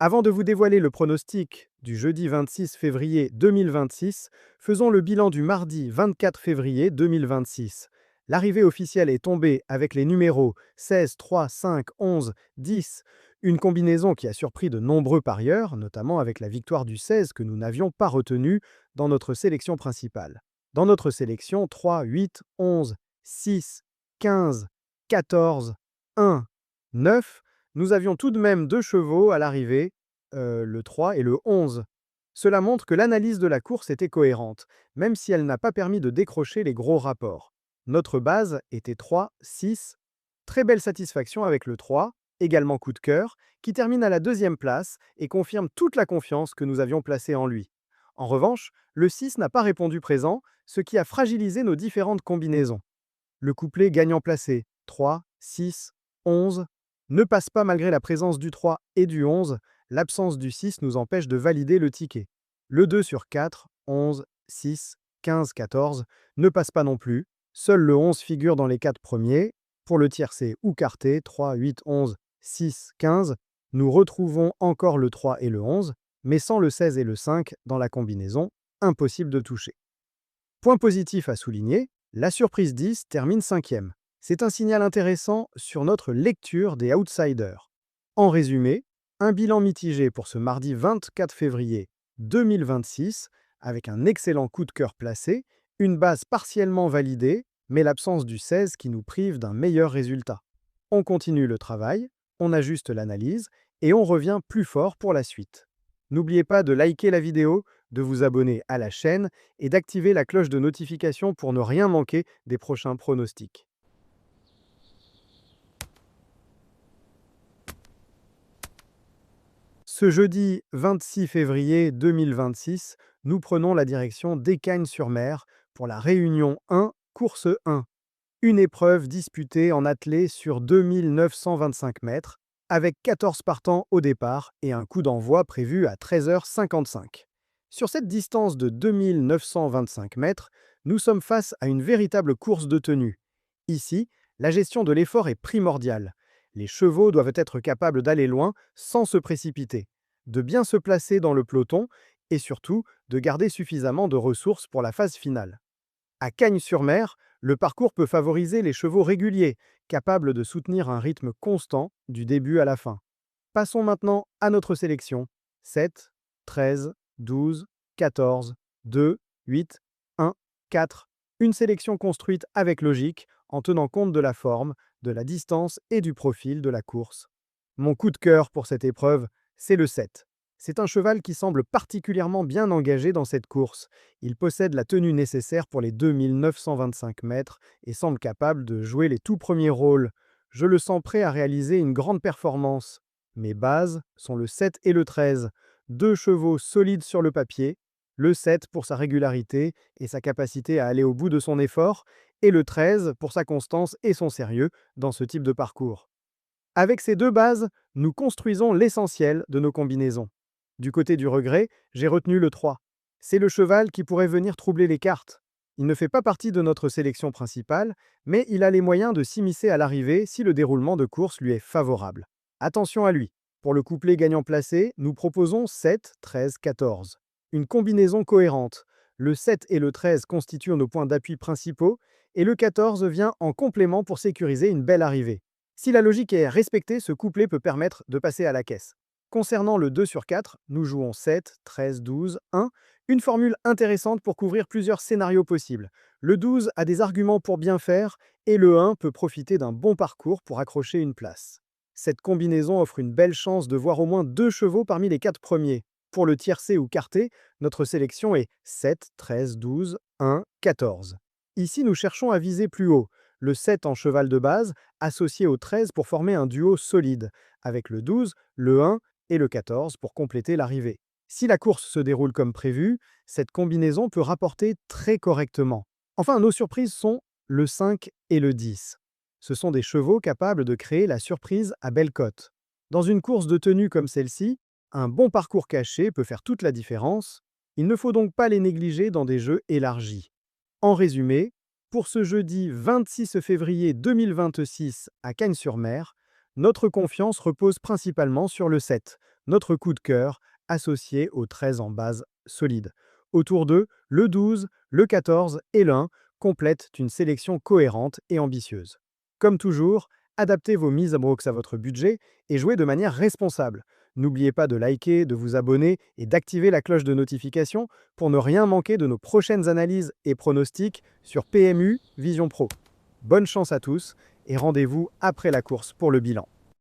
Avant de vous dévoiler le pronostic du jeudi 26 février 2026, faisons le bilan du mardi 24 février 2026. L'arrivée officielle est tombée avec les numéros 16, 3, 5, 11, 10, une combinaison qui a surpris de nombreux parieurs, notamment avec la victoire du 16 que nous n'avions pas retenu dans notre sélection principale. Dans notre sélection, 3, 8, 11, 6, 15, 14, 1, 9, nous avions tout de même deux chevaux à l'arrivée, le 3 et le 11. Cela montre que l'analyse de la course était cohérente, même si elle n'a pas permis de décrocher les gros rapports. Notre base était 3, 6. Très belle satisfaction avec le 3, également coup de cœur, qui termine à la deuxième place et confirme toute la confiance que nous avions placée en lui. En revanche, le 6 n'a pas répondu présent, ce qui a fragilisé nos différentes combinaisons. Le couplet gagnant placé 3, 6, 11 ne passe pas malgré la présence du 3 et du 11, l'absence du 6 nous empêche de valider le ticket. Le 2 sur 4, 11, 6, 15, 14 ne passe pas non plus, seul le 11 figure dans les 4 premiers. Pour le tiercé ou quarté, 3, 8, 11, 6, 15, nous retrouvons encore le 3 et le 11, mais sans le 16 et le 5 dans la combinaison, impossible de toucher. Point positif à souligner, la surprise 10 termine cinquième. C'est un signal intéressant sur notre lecture des outsiders. En résumé, un bilan mitigé pour ce mardi 24 février 2026, avec un excellent coup de cœur placé, une base partiellement validée, mais l'absence du 16 qui nous prive d'un meilleur résultat. On continue le travail, on ajuste l'analyse, et on revient plus fort pour la suite. N'oubliez pas de liker la vidéo, de vous abonner à la chaîne et d'activer la cloche de notification pour ne rien manquer des prochains pronostics. Ce jeudi 26 février 2026, nous prenons la direction d'Écagne-sur-Mer pour la Réunion 1, course 1. Une épreuve disputée en attelé sur 2925 mètres, avec 14 partants au départ et un coup d'envoi prévu à 13h55. Sur cette distance de 2925 mètres, nous sommes face à une véritable course de tenue. Ici, la gestion de l'effort est primordiale. Les chevaux doivent être capables d'aller loin sans se précipiter, de bien se placer dans le peloton et surtout de garder suffisamment de ressources pour la phase finale. À Cagnes-sur-Mer, le parcours peut favoriser les chevaux réguliers, capables de soutenir un rythme constant du début à la fin. Passons maintenant à notre sélection. 7, 13, 12, 14, 2, 8, 1, 4. Une sélection construite avec logique, en tenant compte de la forme, de la distance et du profil de la course. Mon coup de cœur pour cette épreuve, c'est le 7. C'est un cheval qui semble particulièrement bien engagé dans cette course. Il possède la tenue nécessaire pour les 2925 mètres et semble capable de jouer les tout premiers rôles. Je le sens prêt à réaliser une grande performance. Mes bases sont le 7 et le 13, deux chevaux solides sur le papier, le 7 pour sa régularité et sa capacité à aller au bout de son effort, et le 13 pour sa constance et son sérieux dans ce type de parcours. Avec ces deux bases, nous construisons l'essentiel de nos combinaisons. Du côté du regret, j'ai retenu le 3. C'est le cheval qui pourrait venir troubler les cartes. Il ne fait pas partie de notre sélection principale, mais il a les moyens de s'immiscer à l'arrivée si le déroulement de course lui est favorable. Attention à lui. Pour le couplet gagnant placé, nous proposons 7, 13, 14. Une combinaison cohérente. Le 7 et le 13 constituent nos points d'appui principaux, et le 14 vient en complément pour sécuriser une belle arrivée. Si la logique est respectée, ce couplet peut permettre de passer à la caisse. Concernant le 2 sur 4, nous jouons 7, 13, 12, 1, une formule intéressante pour couvrir plusieurs scénarios possibles. Le 12 a des arguments pour bien faire et le 1 peut profiter d'un bon parcours pour accrocher une place. Cette combinaison offre une belle chance de voir au moins deux chevaux parmi les 4 premiers. Pour le tiercé ou quarté, notre sélection est 7, 13, 12, 1, 14. Ici, nous cherchons à viser plus haut, le 7 en cheval de base, associé au 13 pour former un duo solide, avec le 12, le 1 et le 14 pour compléter l'arrivée. Si la course se déroule comme prévu, cette combinaison peut rapporter très correctement. Enfin, nos surprises sont le 5 et le 10. Ce sont des chevaux capables de créer la surprise à belle cote. Dans une course de tenue comme celle-ci, un bon parcours caché peut faire toute la différence. Il ne faut donc pas les négliger dans des jeux élargis. En résumé, pour ce jeudi 26 février 2026 à Cagnes-sur-Mer, notre confiance repose principalement sur le 7, notre coup de cœur associé aux 13 en base solide. Autour d'eux, le 12, le 14 et le 1 complètent une sélection cohérente et ambitieuse. Comme toujours, adaptez vos mises à Brooks à votre budget et jouez de manière responsable. N'oubliez pas de liker, de vous abonner et d'activer la cloche de notification pour ne rien manquer de nos prochaines analyses et pronostics sur PMU Vision Pro. Bonne chance à tous et rendez-vous après la course pour le bilan.